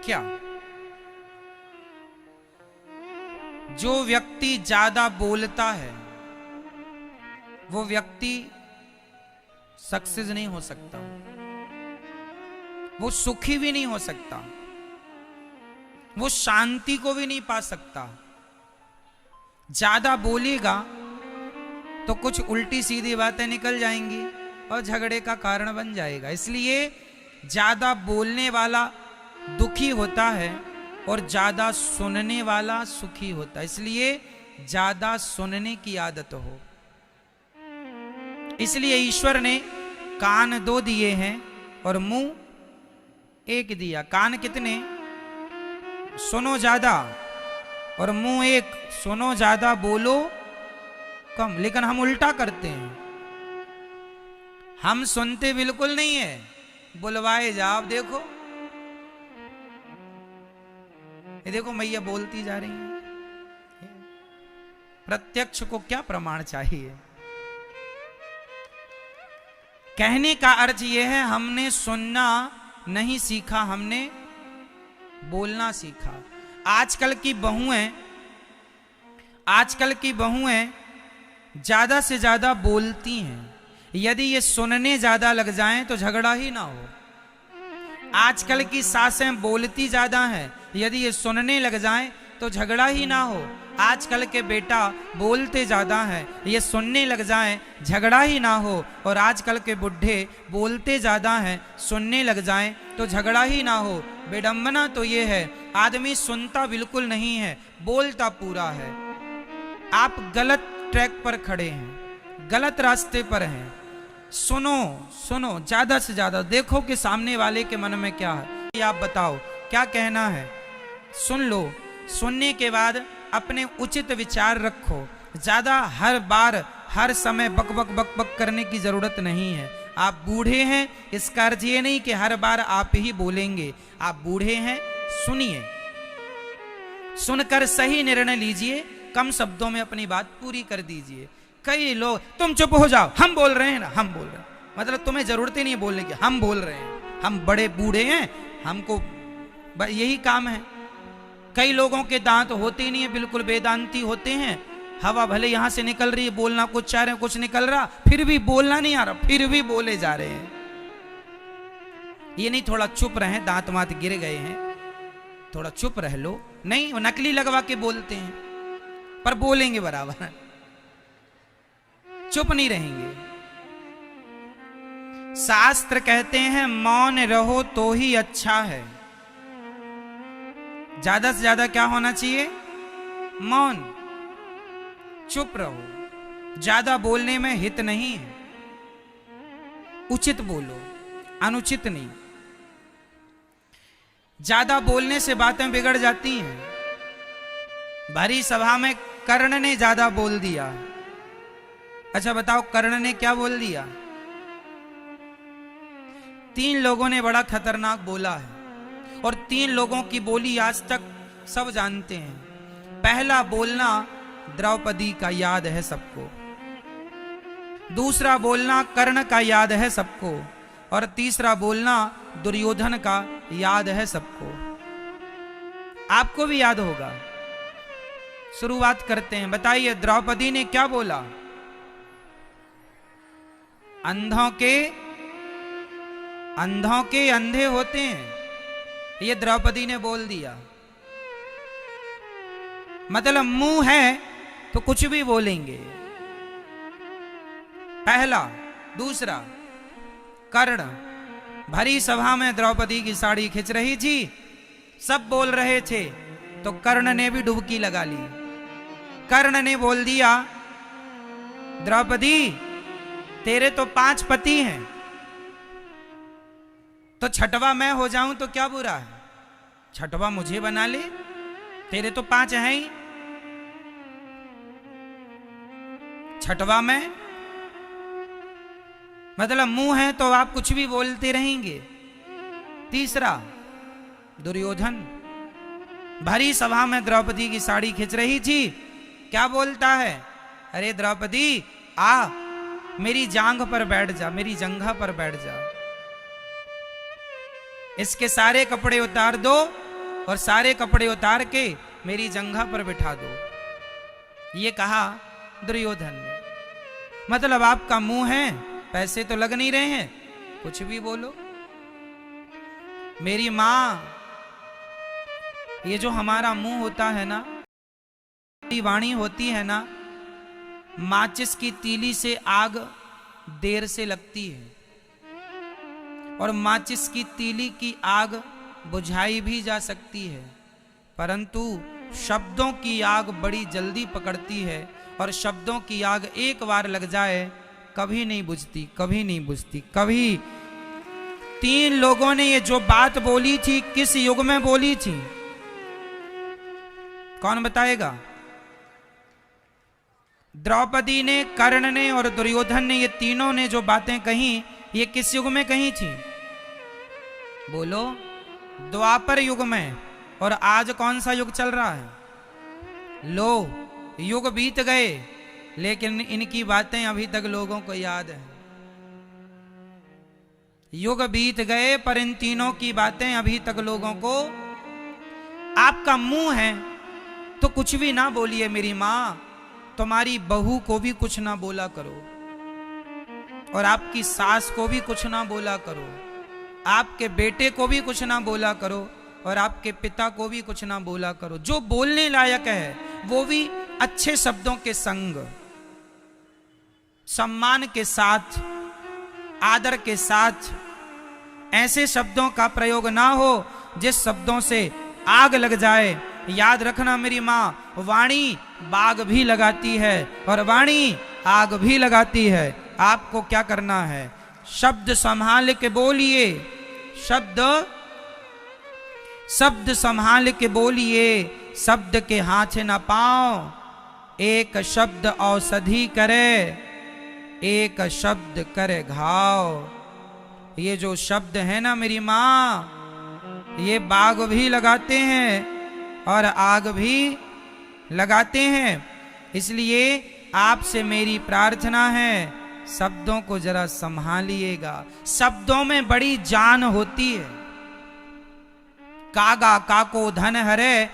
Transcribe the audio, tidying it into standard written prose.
क्या? जो व्यक्ति ज्यादा बोलता है वो व्यक्ति सक्सेस नहीं हो सकता, वो सुखी भी नहीं हो सकता, वो शांति को भी नहीं पा सकता। ज्यादा बोलेगा तो कुछ उल्टी सीधी बातें निकल जाएंगी और झगड़े का कारण बन जाएगा। इसलिए ज्यादा बोलने वाला दुखी होता है और ज्यादा सुनने वाला सुखी होता है। इसलिए ज्यादा सुनने की आदत हो। इसलिए ईश्वर ने कान 2 दिए हैं और मुंह 1 दिया। कान कितने? सुनो ज्यादा, और मुंह 1। सुनो ज्यादा, बोलो कम। लेकिन हम उल्टा करते हैं, हम सुनते बिल्कुल नहीं है, बुलवाए जाओ। देखो ये देखो मैया बोलती जा रही है। प्रत्यक्ष को क्या प्रमाण चाहिए? कहने का अर्थ यह है हमने सुनना नहीं सीखा, हमने बोलना सीखा। आजकल की बहुएं ज्यादा से ज्यादा बोलती हैं। यदि ये सुनने ज्यादा लग जाएं तो झगड़ा ही ना हो। आजकल की सासें बोलती ज्यादा हैं, यदि ये सुनने लग जाएं तो झगड़ा ही ना हो। आजकल के बेटा बोलते ज्यादा हैं, ये सुनने लग जाएं झगड़ा ही ना हो। और आजकल के बुढ़े बोलते ज्यादा हैं, सुनने लग जाएं तो झगड़ा ही ना हो। विडंबना तो ये है आदमी सुनता बिल्कुल नहीं है, बोलता पूरा है। आप गलत ट्रैक पर खड़े हैं, गलत रास्ते पर हैं। सुनो सुनो ज्यादा से ज्यादा, देखो कि सामने वाले के मन में क्या है। आप बताओ क्या कहना है, सुन लो। सुनने के बाद अपने उचित विचार रखो। ज्यादा हर बार हर समय बक बक बक बक करने की जरूरत नहीं है। आप बूढ़े हैं, इसका अर्थ ये नहीं कि हर बार आप ही बोलेंगे। आप बूढ़े हैं, सुनिए, सुनकर सही निर्णय लीजिए, कम शब्दों में अपनी बात पूरी कर दीजिए। कई लोग तुम चुप हो जाओ, हम बोल रहे हैं ना, हम बोल रहे हैं, मतलब तुम्हें जरूरत ही नहीं है बोलने की, हम बोल रहे हैं, हम बड़े बूढ़े हैं, हमको यही काम है। कई लोगों के दांत होते ही नहीं है, बिल्कुल वेदांती होते हैं। हवा भले यहां से निकल रही है, बोलना कुछ चाह रहे हैं, कुछ निकल रहा, फिर भी बोलना नहीं आ रहा, फिर भी बोले जा रहे हैं। ये नहीं थोड़ा चुप रहे, दांत वांत गिर गए हैं, थोड़ा चुप रह लो। नहीं, वो नकली लगवा के बोलते हैं, पर बोलेंगे बराबर, चुप नहीं रहेंगे। शास्त्र कहते हैं मौन रहो तो ही अच्छा है। ज्यादा से ज्यादा क्या होना चाहिए? मौन, चुप रहो। ज्यादा बोलने में हित नहीं है, उचित बोलो, अनुचित नहीं। ज्यादा बोलने से बातें बिगड़ जाती हैं। भरी सभा में कर्ण ने ज्यादा बोल दिया। अच्छा बताओ कर्ण ने क्या बोल दिया? 3 लोगों ने बड़ा खतरनाक बोला है, और 3 लोगों की बोली आज तक सब जानते हैं। पहला बोलना द्रौपदी का याद है सबको, दूसरा बोलना कर्ण का याद है सबको, और तीसरा बोलना दुर्योधन का याद है सबको। आपको भी याद होगा। शुरुआत करते हैं, बताइए द्रौपदी ने क्या बोला? अंधों के अंधे होते हैं, ये द्रौपदी ने बोल दिया। मतलब मुंह है तो कुछ भी बोलेंगे। पहला। दूसरा, कर्ण भरी सभा में द्रौपदी की साड़ी खींच रही थी, सब बोल रहे थे, तो कर्ण ने भी डुबकी लगा ली। कर्ण ने बोल दिया द्रौपदी तेरे तो 5 पति हैं, तो छठवा मैं हो जाऊं तो क्या बुरा है? छठवा मुझे बना ले, तेरे तो 5 हैं ही, छठवा मैं। मतलब मुंह है तो आप कुछ भी बोलते रहेंगे। तीसरा, दुर्योधन भरी सभा में द्रौपदी की साड़ी खींच रही थी, क्या बोलता है? अरे द्रौपदी आ, मेरी जांघ पर बैठ जा, मेरी जंघा पर बैठ जा, इसके सारे कपड़े उतार दो और सारे कपड़े उतार के मेरी जंघा पर बिठा दो। ये कहा दुर्योधन ने। मतलब आपका मुंह है, पैसे तो लग नहीं रहे हैं, कुछ भी बोलो। मेरी मां, ये जो हमारा मुंह होता है ना, वाणी होती है ना, माचिस की तीली से आग देर से लगती है और माचिस की तीली की आग बुझाई भी जा सकती है, परंतु शब्दों की आग बड़ी जल्दी पकड़ती है और शब्दों की आग एक बार लग जाए कभी नहीं बुझती, कभी नहीं बुझती, कभी। 3 लोगों ने ये जो बात बोली थी किस युग में बोली थी, कौन बताएगा? द्रौपदी ने, कर्ण ने और दुर्योधन ने, ये तीनों ने जो बातें कही ये किस युग में कही थी? बोलो। द्वापर युग में। और आज कौन सा युग चल रहा है? लो, युग बीत गए लेकिन इनकी बातें अभी तक लोगों को याद है। युग बीत गए पर इन तीनों की बातें अभी तक लोगों को। आपका मुंह है तो कुछ भी ना बोलिए मेरी मां, तुम्हारी बहू को भी कुछ ना बोला करो और आपकी सास को भी कुछ ना बोला करो, आपके बेटे को भी कुछ ना बोला करो और आपके पिता को भी कुछ ना बोला करो। जो बोलने लायक है वो भी अच्छे शब्दों के संग, सम्मान के साथ, आदर के साथ। ऐसे शब्दों का प्रयोग ना हो जिस शब्दों से आग लग जाए। याद रखना मेरी मां, वाणी बाग भी लगाती है और वाणी आग भी लगाती है। आपको क्या करना है? शब्द संभाल के बोलिए, शब्द संभाल के बोलिए। शब्द के हाथ न पाओ, एक शब्द औषधि करे, एक शब्द करे घाव। ये जो शब्द है ना मेरी मां, ये बाग भी लगाते हैं और आग भी लगाते हैं। इसलिए आपसे मेरी प्रार्थना है, शब्दों को जरा संभालिएगा। शब्दों में बड़ी जान होती है। कागा काको धन हरे,